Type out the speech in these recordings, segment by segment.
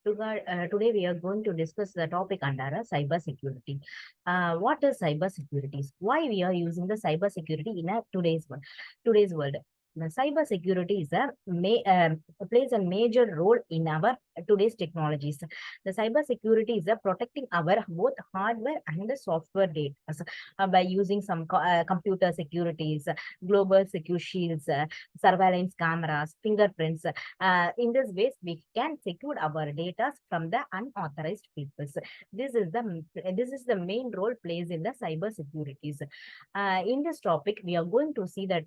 Today we are going to discuss the topic under cyber security. What is cyber security? Why we are using the cyber security in today's world? The cyber security plays a major role in our today's technologies. The cyber security is protecting our both hardware and the software data by using some computer securities, global secure shields, surveillance cameras, fingerprints. In this ways, we can secure our data from the unauthorized peoples. This is the main role plays in the cyber securities. In this topic, we are going to see that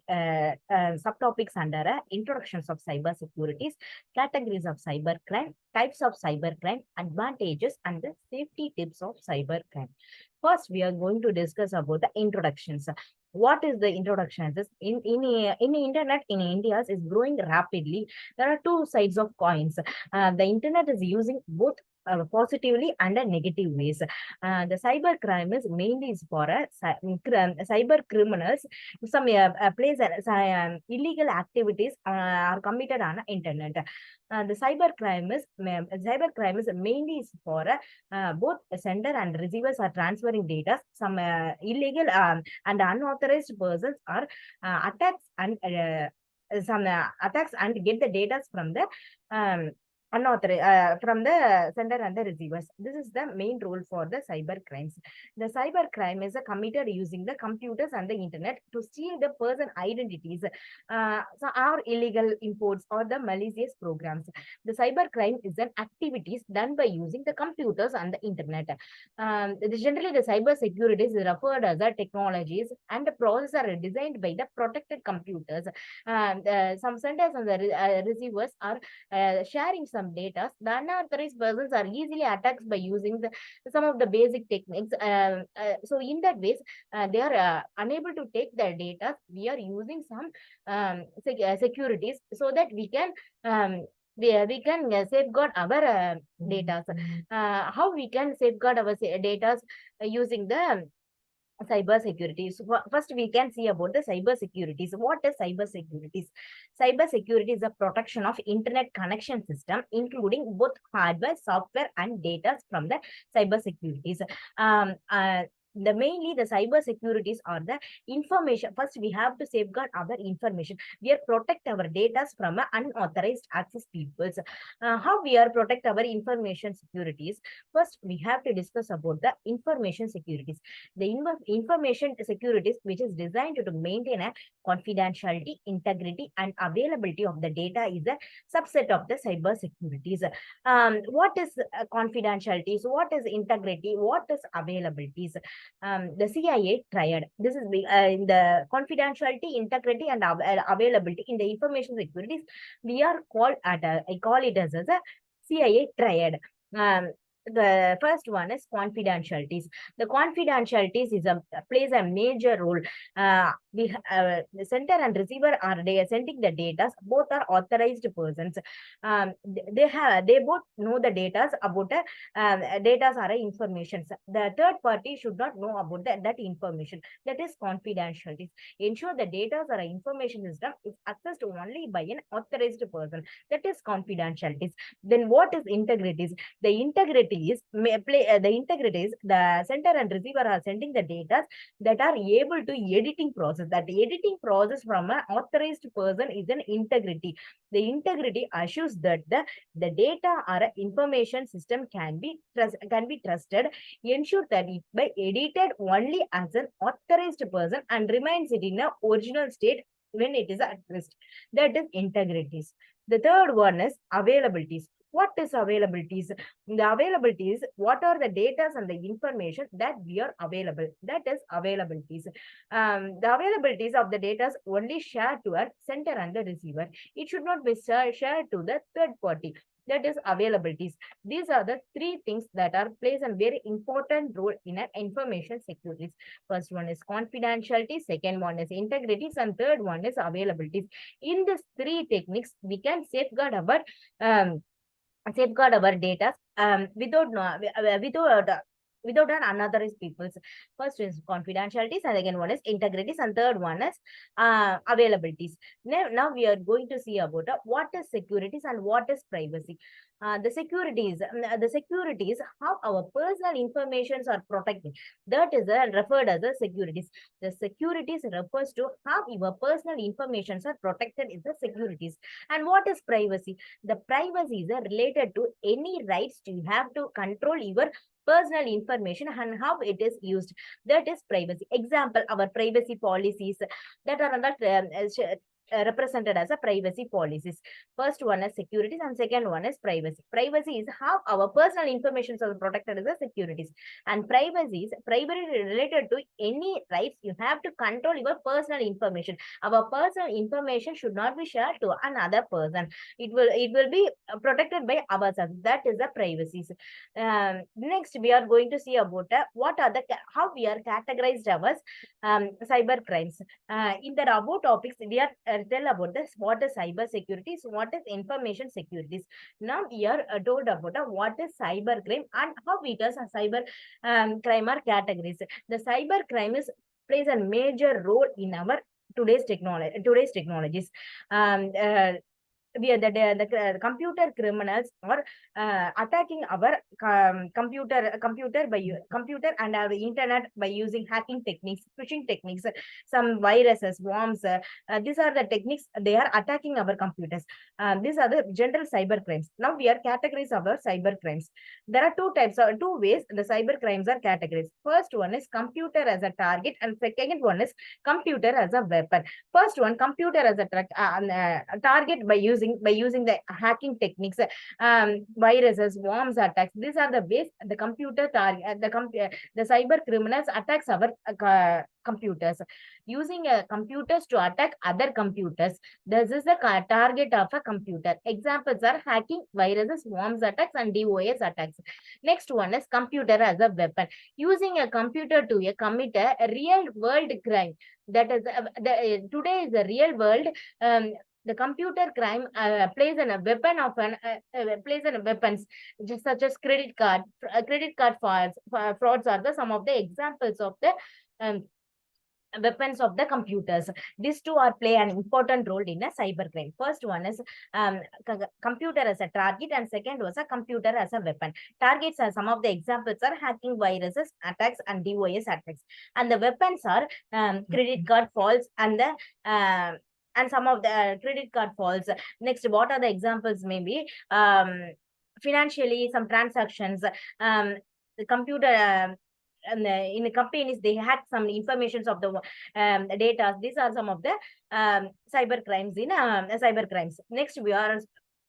subtopics under introductions of cyber securities, categories of cybercrime, types of cybercrime, advantages, and the safety tips of cybercrime. First, we are going to discuss about the introductions. What is the introduction? In internet in India is growing rapidly. There are two sides of coins. The internet is using both positively and negative ways. The cyber crime is mainly is for cyber criminals. Some illegal activities are committed on the internet. The cyber crime is mainly is for both sender and receivers are transferring data. Some illegal and unauthorized persons are attacks and get the data from the from the sender and the receivers. This is the main role for the cyber crimes. The cyber crime is committed using the computers and the internet to steal the person identities, our illegal imports or the malicious programs. The cyber crime is an activities done by using the computers and the internet. Generally, the cyber security is referred as the technologies and the processes are designed by the protected computers. Some senders and the receivers are sharing some data. The unauthorized persons are easily attacked by using some of the basic techniques. So in that ways, they are unable to take their data. We are using some securities so that we can safeguard our data. How we can safeguard our data using the cyber security. So first we can see about the cyber securities. What is cyber securities? Cyber security is a protection of internet connection system, including both hardware, software, and data from the cyber securities. Mainly the cyber securities are the information. First, we have to safeguard our information. We are protect our data from unauthorized access peoples. How we are protect our information securities? First, we have to discuss about the information securities. The information securities, which is designed to maintain a confidentiality, integrity, and availability of the data, is a subset of the cyber securities. What is confidentiality? So what is integrity? What is availabilities? The CIA triad. This is in the confidentiality, integrity, and availability in the information securities. We are called I call it as a CIA triad. The first one is confidentialities. The confidentialities plays a major role. The sender and receiver are sending the data. Both are authorized persons. They both know the data about data are information. The third party should not know about that information. That is confidentialities. Ensure the data or information system is accessed only by an authorized person. That is confidentialities. Then what is integrities? The integrity is the sender and receiver are sending the data that are able to editing process. That editing process from an authorized person is an integrity. The integrity assures that the data or information system can be trusted. Ensure that it by edited only as an authorized person and remains it in a original state when it is at rest. That is integrities. The third one is availabilities. What is availabilities? The availabilities, what are the data and the information that we are available? That is availabilities. The availabilities of the data only shared to a sender and the receiver. It should not be shared to the third party. That is availabilities. These are the three things that are plays a very important role in an information securities. First one is confidentiality, second one is integrities, and third one is availabilities. In these three techniques, we can safeguard our data without without an unauthorized peoples. First is confidentialities, and second one is integrities, and third one is availabilities. Now we are going to see about what is securities and what is privacy. The securities, how our personal informations are protected. That is referred as the securities. The securities refers to how your personal informations are protected in the securities. And what is privacy? The privacy is related to any rights you have to control your personal information and how it is used. That is privacy. Example, our privacy policies that are represented as a privacy policies. First one is securities and second one is privacy. Privacy is how our personal information are protected as a securities, and privacy is primarily related to any rights you have to control your personal information. Our personal information should not be shared to another person. It will be protected by ourselves. That is the privacy. Next, we are going to see about what are the how we are categorized our cyber crimes. In the above topics, we are tell about this what is cyber securities, what is information securities. Now we are told about what is cyber crime and how it is a cyber crime are categories. The cyber crime is plays a major role in our today's technologies. Um, uh, the computer criminals are attacking our computer and our internet by using hacking techniques, phishing techniques, some viruses, worms. These are the techniques they are attacking our computers. These are the general cyber crimes. Now we are categories of our cyber crimes. There are two ways the cyber crimes are categorized. First one is computer as a target, and second one is computer as a weapon. First one, computer as a target by using the hacking techniques, viruses, worms attacks. These are the ways the computer target the cyber criminals attacks our computers, using computers to attack other computers. This is the target of a computer. Examples are hacking, viruses, worms attacks, and DOS attacks. Next one is computer as a weapon, using a computer to commit a real world crime. That is today is a real world. The computer crime plays in a weapon of an plays in a weapons, just such as credit card frauds are the some of the examples of the um, weapons of the computers. These two are play an important role in a cyber crime. First one is computer as a target, and second was a computer as a weapon. Targets are some of the examples are hacking, viruses attacks, and DOS attacks, and the weapons are credit card frauds and some of the credit card frauds. Next, what are the examples? Maybe financially some transactions, the computer in the companies they had some informations of the data. These are some of the cyber crimes in cyber crimes. Next, we are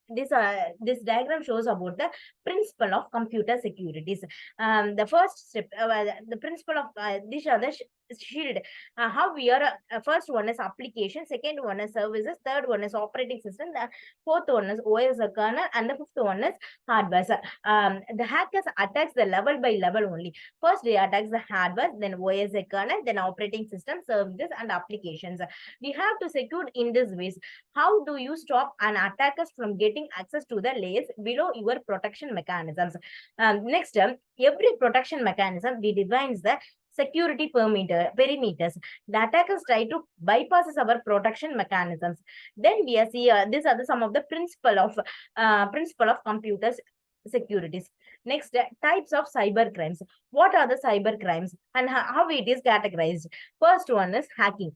this diagram shows about the principle of computer securities. The first step, the principle of these are the shield. How we are first one is application, second one is services, third one is operating system, the fourth one is OS kernel, and the fifth one is hardware. The hackers attacks the level by level only. First they attacks the hardware, then OS kernel, then operating system, services, and applications. We have to secure in this ways. How do you stop an attackers from getting access to the layers below your protection mechanisms? Next, every protection mechanism we defines the security perimeters. The attackers try to bypass our protection mechanisms. Then we see these are some of the principle of computers securities. Next, types of cyber crimes. What are the cyber crimes and how it is categorized? First one is hacking.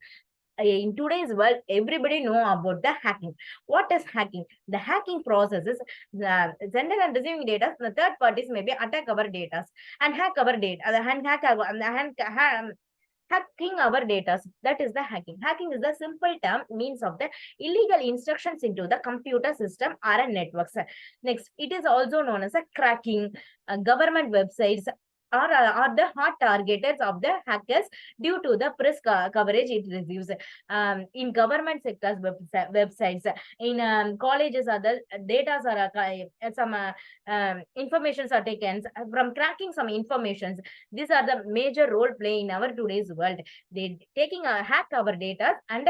In today's world, everybody know about the hacking. What is hacking? The hacking process is sender and receiving data. The third parties maybe attack our data and hack our data and hacking our data. That is the hacking. Hacking is the simple term means of the illegal instructions into the computer system or a networks. Next, it is also known as a cracking. Government websites are the hot targets of the hackers due to the press coverage it receives. In government sectors websites, in colleges, other data are some informations are taken from cracking some informations. These are the major role play in our today's world. They taking hack our data and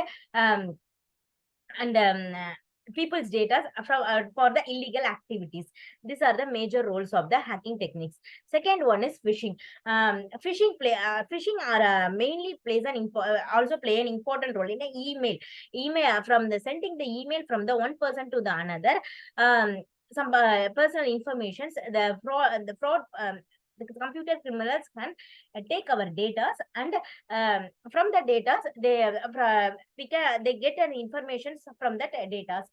people's data from for the illegal activities. These are the major roles of the hacking techniques. Second one is phishing. Phishing are mainly plays an also play an important role in the email from the sending the email from the one person to the another. Some personal informations, the computer criminals can take our data, and from the data they get an information from that data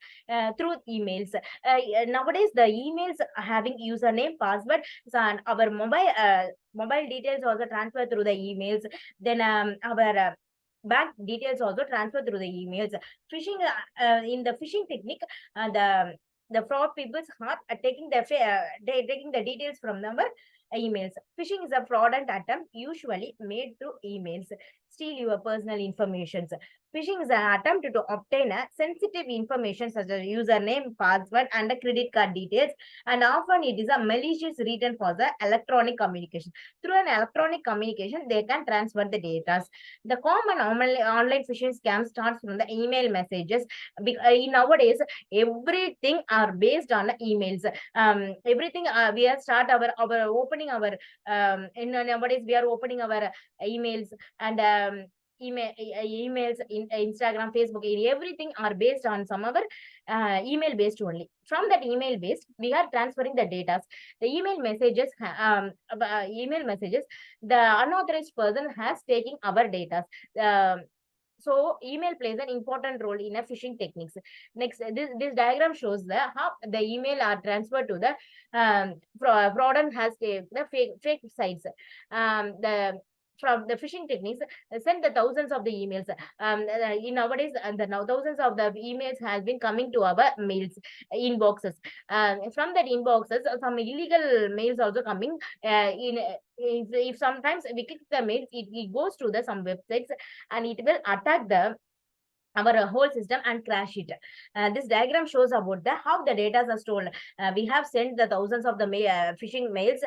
through emails. Nowadays the emails having username, password, so, and our mobile details also transfer through the emails. Then our bank details also transfer through the emails. Phishing in the phishing technique, the fraud people are taking taking the details from our emails. Phishing is a fraudulent attempt usually made through emails, steal your personal information. Phishing is an attempt to obtain a sensitive information such as username, password, and a credit card details, and often it is a malicious written for the electronic communication. Through an electronic communication, they can transfer the data. The common online phishing scam starts from the email messages. Nowadays, everything are based on emails. Everything we are start our opening our nowadays we are opening our emails, and emails in Instagram, Facebook, everything are based on some other email based only. From that email based, we are transferring the data. The email messages, the unauthorized person has taken our data. So email plays an important role in a phishing techniques. Next, this diagram shows how the email are transferred to the fraud has the fake sites. The From the phishing techniques, send the thousands of the emails. In nowadays, the now thousands of the emails has been coming to our mails inboxes. From that inboxes, some illegal mails also coming. If sometimes we click the mails, it goes to the some websites, and it will attack the our whole system and crash it. This diagram shows about the how the data are stolen. We have sent the thousands of the phishing mails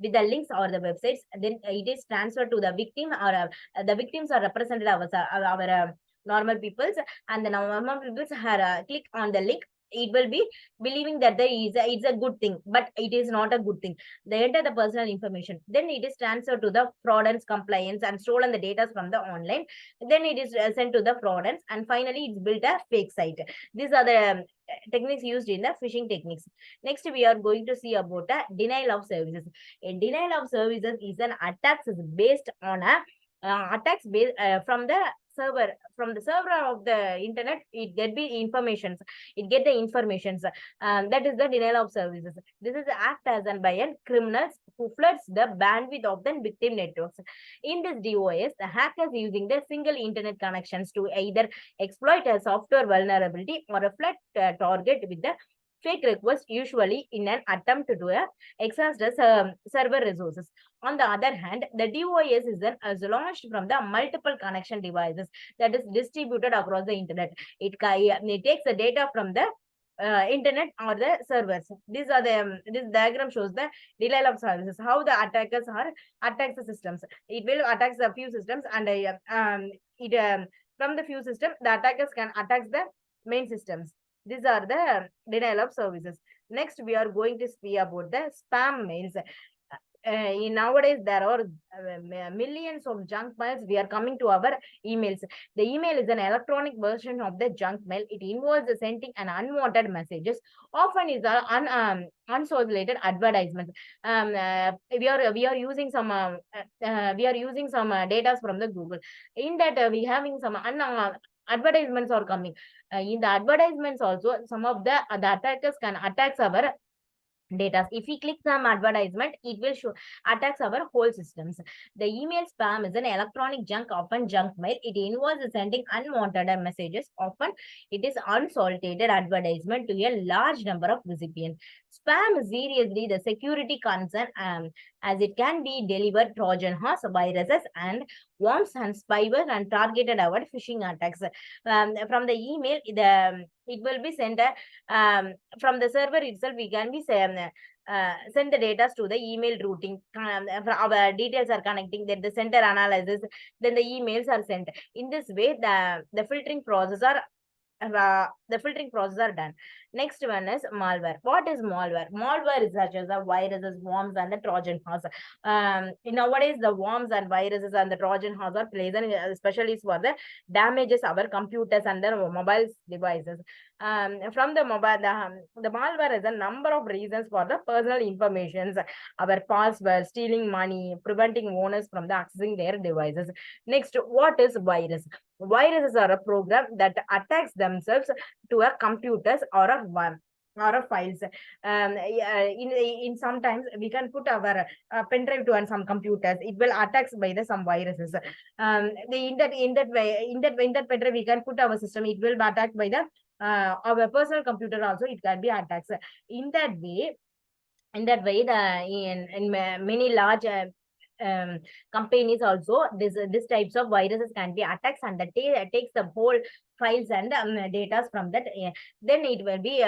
with the links or the websites. Then it is transferred to the victim, or the victims are represented our normal peoples, and the normal peoples are click on the link. It will be believing that it's a good thing, but it is not a good thing. They enter the personal information, then it is transferred to the fraudulence compliance and stolen the data from the online. Then it is sent to the fraudulence, and finally it's built a fake site. These are the techniques used in the phishing techniques. Next, we are going to see about a denial of services. A denial of services is an attacks based on a attacks based from the server of the internet. It get the informations, that is the denial of services. This is act as and by an criminals who floods the bandwidth of the victim networks. In this DOS, the hackers using the single internet connections to either exploit a software vulnerability or a flood target with the fake request, usually in an attempt to exhaust the server resources. On the other hand, the DOS is launched from the multiple connection devices that is distributed across the internet. It takes the data from the internet or the servers. These are the this diagram shows the denial of services, how the attackers are attacks the systems. It will attack a few systems, and from the few systems the attackers can attack the main systems. These are the denial of services. Next, we are going to speak about the spam mails. In nowadays, there are millions of junk mails. We are coming to our emails. The email is an electronic version of the junk mail. It involves sending an unwanted messages. Often is unsolicited advertisements. We are using some data from the Google. In that, we having some advertisements are coming. In the advertisements also, some of the attackers can attack our data. If we click some advertisement, it will show attacks our whole systems. The email spam is an electronic junk, often junk mail. It involves sending unwanted messages. Often it is unsolicited advertisement to a large number of recipients. Spam is seriously the security concern, as it can be delivered Trojan horse, viruses, and worms and spyware, and targeted our phishing attacks. From the email, it will be sent from the server itself. We can be send the data to the email routing. Our details are connecting, then the center analysis, then the emails are sent. In this way, the filtering process are the filtering process are done. Next one is malware. What is malware? Malware is such as the viruses, worms, and the Trojan horse. Nowadays, the worms and viruses and the Trojan horse are plays, and especially for the damages our computers and the mobile devices. From the mobile, the malware is a number of reasons for the personal informations, our passwords, stealing money, preventing owners from the accessing their devices. Next, what is virus? Viruses are a program that attacks themselves to a computers or a one or a files. In sometimes we can put our pen drive to on some computers. It will attacks by the some viruses. In that pen drive we can put our system. It will be attacked by the our personal computer also. It can be attacks. In that way, in many large companies also this types of viruses can be attacks, and that takes the whole files and data from that. Then it will be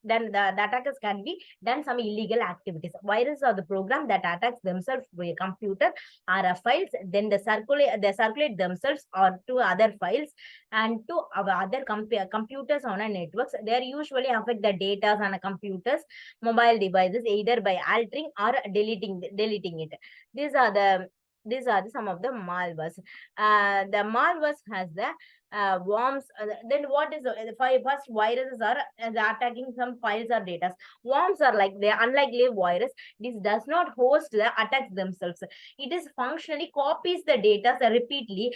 then the attackers can be done some illegal activities. Viruses are the program that attacks themselves to a computer or a files, then they circulate themselves or to other files and to our other computers on a networks. They usually affect the data on a computers, mobile devices, either by altering or deleting it. These are the some of the malwares. The malwares has the worms. Then what is the first viruses are attacking some files or data. Worms are like they unlikely virus. This does not host the attacks themselves. It is functionally copies the data repeatedly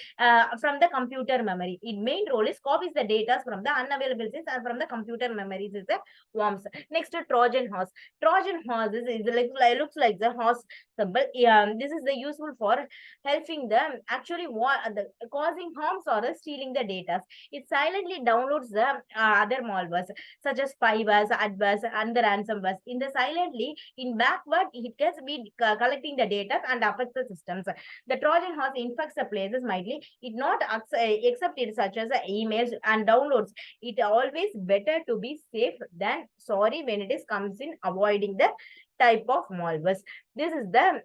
from the computer memory. Its main role is copies the data from the unavailable and from the computer memories is the worms. Next, Trojan horse. Trojan horse is like looks like the horse symbol. This is the useful for helping them actually causing harms or stealing the data. It silently downloads the other malwares such as spywares, adwares, and the ransomwares. In the silently, in backward, it can be collecting the data and affects the systems. The Trojan horse infects the places mightily. It not accept it such as emails and downloads. It always better to be safe than sorry when it is comes in avoiding the type of malwares. This is a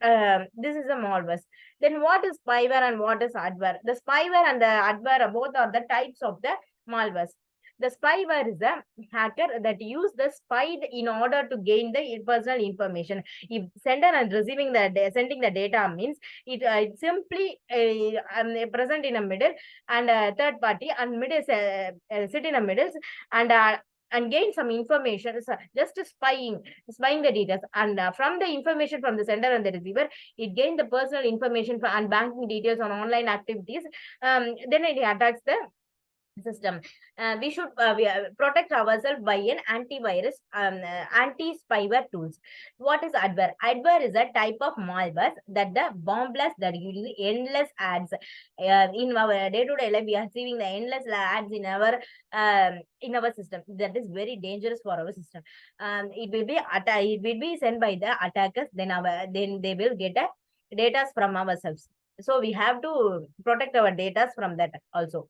malware. Then what is spyware and what is adware? The spyware and the adware both are the types of the malwares. The spyware is a hacker that use the spied in order to gain the personal information. If sender and receiving sending the data means it simply present in a middle and third party and middle sit in a middle and gain some information, just spying the details, and from the information from the sender and the receiver, it gains the personal information and banking details on online activities. Then it attacks the system. We should protect ourselves by an antivirus, anti-spyware tools. What is adware? Adware is a type of malware that the bomb blast that uses endless ads. In our day-to-day life, we are receiving the endless ads in our system. That is very dangerous for our system. It will be sent by the attackers. Then they will get data from ourselves. So we have to protect our data from that also.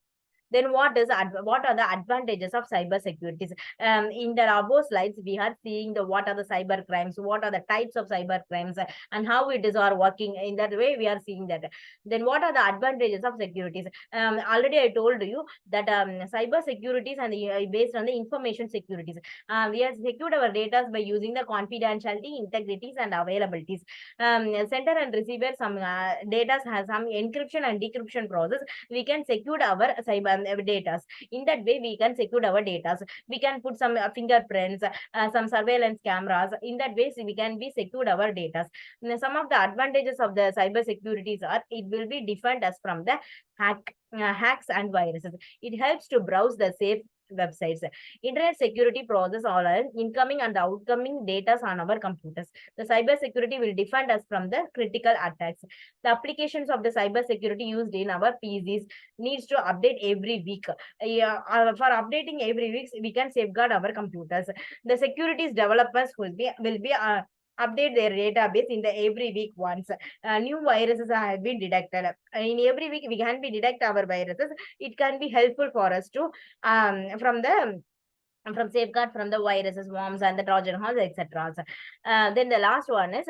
Then what are the advantages of cyber security? In the above slides, we are seeing what are the cyber crimes, what are the types of cyber crimes, and how it is are working. In that way, we are seeing that. Then what are the advantages of securities? Already I told you that cyber securities and based on the information securities. We have secured our data by using the confidentiality, integrities, and availabilities. Sender and receiver some data has some encryption and decryption process. We can secure our cyber data. In that way, we can secure our data. We can put some fingerprints, some surveillance cameras. In that way, we can be secured our data. Some of the advantages of the cyber securities are it will be defend us from the hacks and viruses. It helps to browse the safe websites. Internet security process all our incoming and outgoing data on our computers. The cyber security will defend us from the critical attacks. The applications of the cyber security used in our PCs needs to update every week. For updating every week, we can safeguard our computers. The securities developers will be update their database in the every week once. New viruses have been detected. In every week, we can be detect our viruses. It can be helpful for us to from the and from safeguard from the viruses, worms, and the Trojan horse, etc. Then the last one is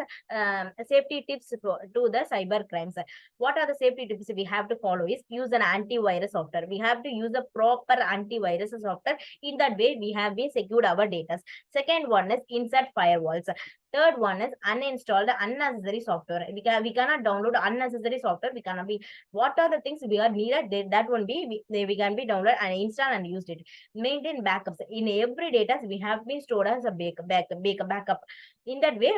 safety tips to the cyber crimes. What are the safety tips we have to follow? Is use an antivirus software. We have to use a proper antivirus software. In that way, we have been secured our data. Second one is insert firewalls. Third one is uninstall the unnecessary software. We cannot download unnecessary software. We cannot be, what are the things we are needed, that one we can be download and install and used it. Maintain backups. In every data we have been stored as a backup. In that way,